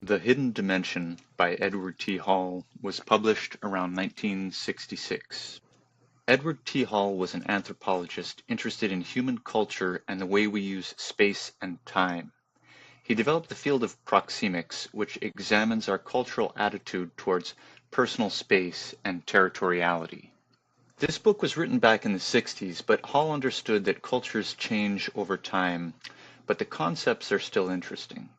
The Hidden Dimension by Edward T. Hall was published around 1966. Edward T. Hall was an anthropologist interested in human culture and the way we use space and time. He developed the field of proxemics, which examines our cultural attitude towards personal space and territoriality. This book was written back in the 60s, but Hall understood that cultures change over time, but the concepts are still interesting.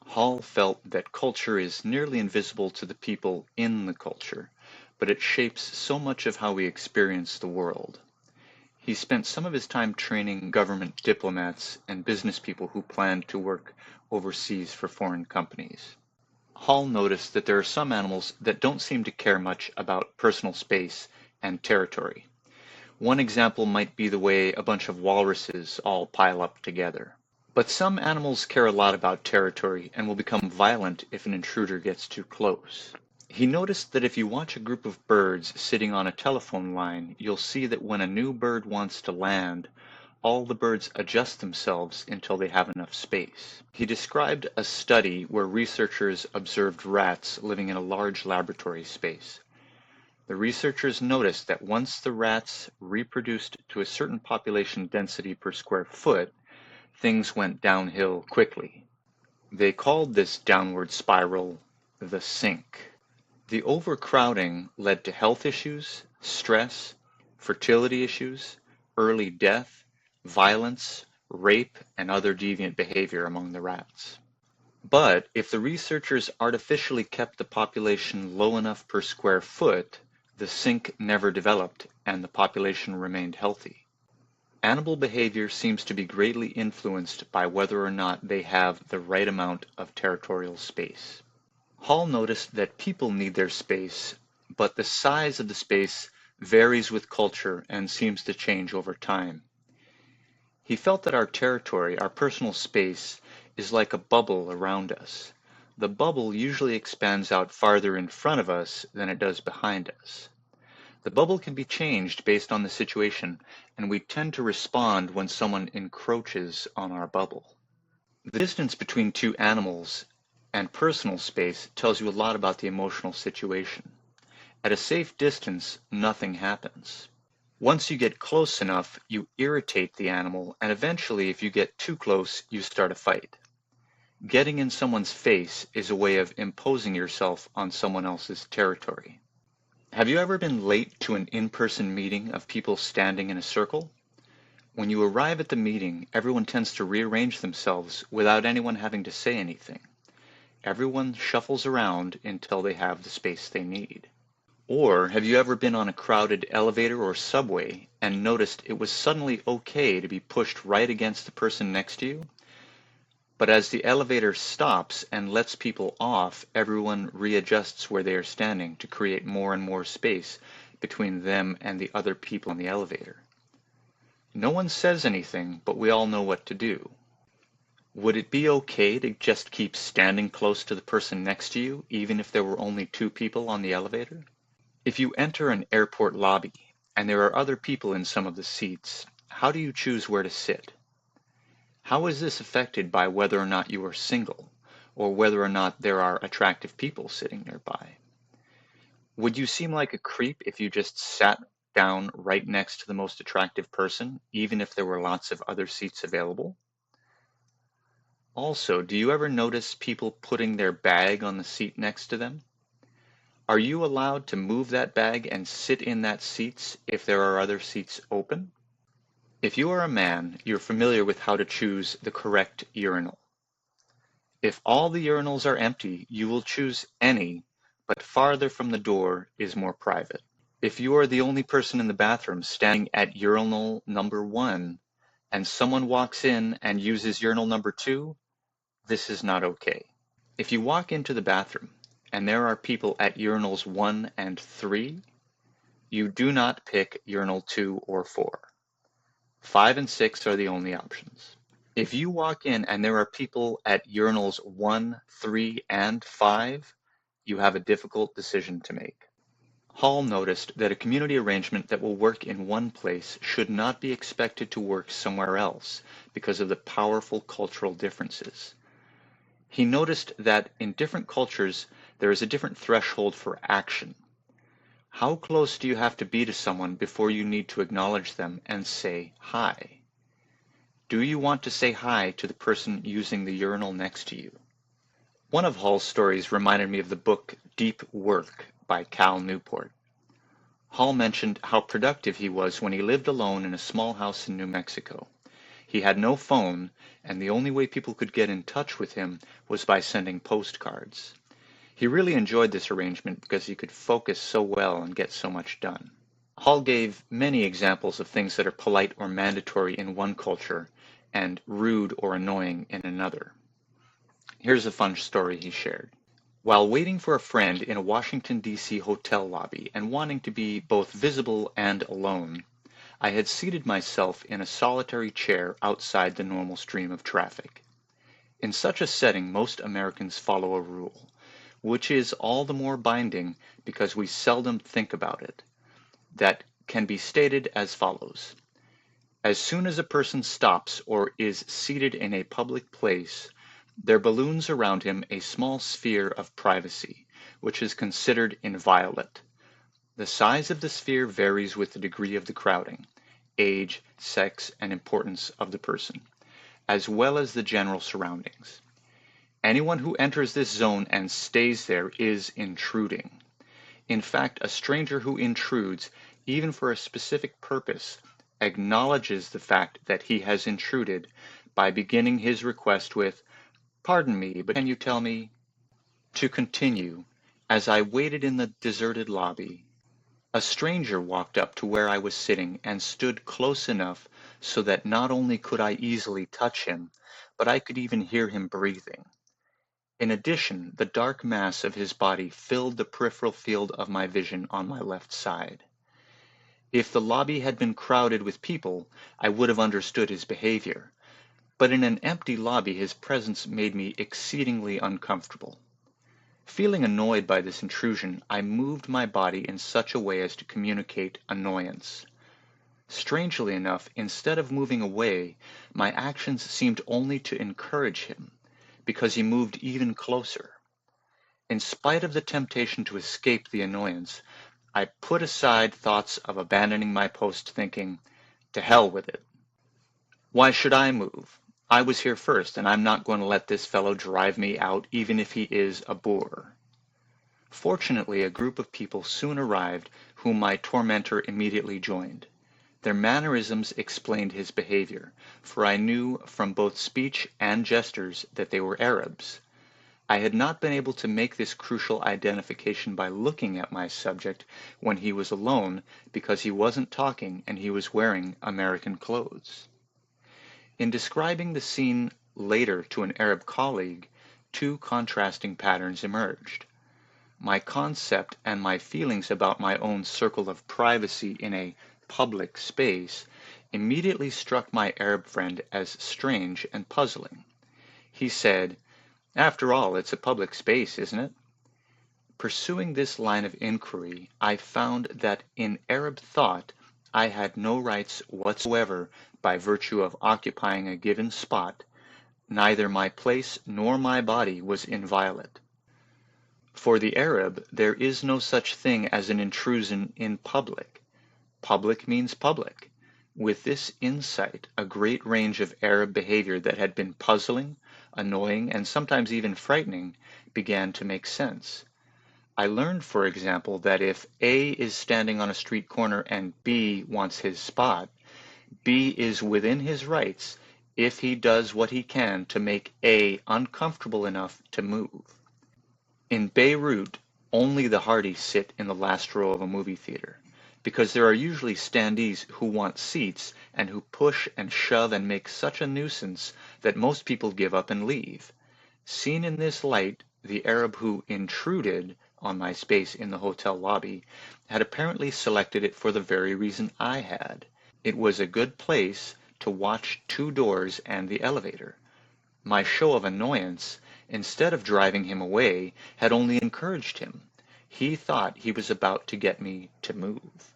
Hall felt that culture is nearly invisible to the people in the culture, but it shapes so much of how we experience the world. He spent some of his time training government diplomats and business people who planned to work overseas for foreign companies. Hall noticed that there are some animals that don't seem to care much about personal space and territory. One example might be the way a bunch of walruses all pile up together. But some animals care a lot about territory and will become violent if an intruder gets too close. He noticed that if you watch a group of birds sitting on a telephone line, you'll see that when a new bird wants to land, all the birds adjust themselves until they have enough space. He described a study where researchers observed rats living in a large laboratory space. The researchers noticed that once the rats reproduced to a certain population density per square foot, things went downhill quickly. They called this downward spiral the sink. The overcrowding led to health issues, stress, fertility issues, early death, violence, rape, and other deviant behavior among the rats. But if the researchers artificially kept the population low enough per square foot, the sink never developed and the population remained healthy. Animal behavior seems to be greatly influenced by whether or not they have the right amount of territorial space. Hall noticed that people need their space, but the size of the space varies with culture and seems to change over time. He felt that our territory, our personal space, is like a bubble around us. The bubble usually expands out farther in front of us than it does behind us. The bubble can be changed based on the situation, and we tend to respond when someone encroaches on our bubble. The distance between two animals and personal space tells you a lot about the emotional situation. At a safe distance, nothing happens. Once you get close enough, you irritate the animal, and eventually, if you get too close, you start a fight. Getting in someone's face is a way of imposing yourself on someone else's territory. Have you ever been late to an in-person meeting of people standing in a circle? When you arrive at the meeting, everyone tends to rearrange themselves without anyone having to say anything. Everyone shuffles around until they have the space they need. Or have you ever been on a crowded elevator or subway and noticed it was suddenly okay to be pushed right against the person next to you? But as the elevator stops and lets people off, everyone readjusts where they are standing to create more and more space between them and the other people in the elevator. No one says anything, but we all know what to do. Would it be okay to just keep standing close to the person next to you, even if there were only two people on the elevator? If you enter an airport lobby and there are other people in some of the seats, how do you choose where to sit? How is this affected by whether or not you are single, or whether or not there are attractive people sitting nearby? Would you seem like a creep if you just sat down right next to the most attractive person, even if there were lots of other seats available? Also, do you ever notice people putting their bag on the seat next to them? Are you allowed to move that bag and sit in that seat if there are other seats open? If you are a man, you're familiar with how to choose the correct urinal. If all the urinals are empty, you will choose any, but farther from the door is more private. If you are the only person in the bathroom standing at urinal number 1, and someone walks in and uses urinal number 2, this is not okay. If you walk into the bathroom and there are people at urinals 1 and 3, you do not pick urinal 2 or 4. 5 and 6 are the only options. If you walk in and there are people at urinals 1, 3, and 5, you have a difficult decision to make. Hall noticed that a community arrangement that will work in one place should not be expected to work somewhere else because of the powerful cultural differences. He noticed that in different cultures there is a different threshold for action. How close do you have to be to someone before you need to acknowledge them and say hi? Do you want to say hi to the person using the urinal next to you? One of Hall's stories reminded me of the book Deep Work by Cal Newport. Hall mentioned how productive he was when he lived alone in a small house in New Mexico. He had no phone, and the only way people could get in touch with him was by sending postcards. He really enjoyed this arrangement because he could focus so well and get so much done. Hall gave many examples of things that are polite or mandatory in one culture and rude or annoying in another. Here's a fun story he shared. While waiting for a friend in a Washington, D.C. hotel lobby and wanting to be both visible and alone, I had seated myself in a solitary chair outside the normal stream of traffic. In such a setting, most Americans follow a rule, which is all the more binding because we seldom think about it, that can be stated as follows. As soon as a person stops or is seated in a public place, there balloons around him a small sphere of privacy, which is considered inviolate. The size of the sphere varies with the degree of the crowding, age, sex, and importance of the person, as well as the general surroundings. Anyone who enters this zone and stays there is intruding. In fact, a stranger who intrudes, even for a specific purpose, acknowledges the fact that he has intruded by beginning his request with, "Pardon me, but can you tell me?" To continue, as I waited in the deserted lobby, a stranger walked up to where I was sitting and stood close enough so that not only could I easily touch him, but I could even hear him breathing. In addition, the dark mass of his body filled the peripheral field of my vision on my left side. If the lobby had been crowded with people, I would have understood his behavior, but in an empty lobby his presence made me exceedingly uncomfortable. Feeling annoyed by this intrusion, I moved my body in such a way as to communicate annoyance. Strangely enough, instead of moving away, my actions seemed only to encourage him, because he moved even closer. In spite of the temptation to escape the annoyance, I put aside thoughts of abandoning my post, thinking, "To hell with it. Why should I move? I was here first, and I'm not going to let this fellow drive me out, even if he is a boor." Fortunately, a group of people soon arrived, whom my tormentor immediately joined. Their mannerisms explained his behavior, for I knew from both speech and gestures that they were Arabs. I had not been able to make this crucial identification by looking at my subject when he was alone because he wasn't talking and he was wearing American clothes. In describing the scene later to an Arab colleague, two contrasting patterns emerged. My concept and my feelings about my own circle of privacy in a public space immediately struck my Arab friend as strange and puzzling. He said, "After all, it's a public space, isn't it?" Pursuing this line of inquiry, I found that in Arab thought I had no rights whatsoever by virtue of occupying a given spot. Neither my place nor my body was inviolate. For the Arab, there is no such thing as an intrusion in public. Public means public. With this insight, a great range of Arab behavior that had been puzzling, annoying, and sometimes even frightening began to make sense. I learned, for example, that if A is standing on a street corner and B wants his spot, B is within his rights if he does what he can to make A uncomfortable enough to move. In Beirut, only the hardy sit in the last row of a movie theater, because there are usually standees who want seats and who push and shove and make such a nuisance that most people give up and leave. Seen in this light, the Arab who intruded on my space in the hotel lobby had apparently selected it for the very reason I had. It was a good place to watch two doors and the elevator. My show of annoyance, instead of driving him away, had only encouraged him. He thought he was about to get me to move.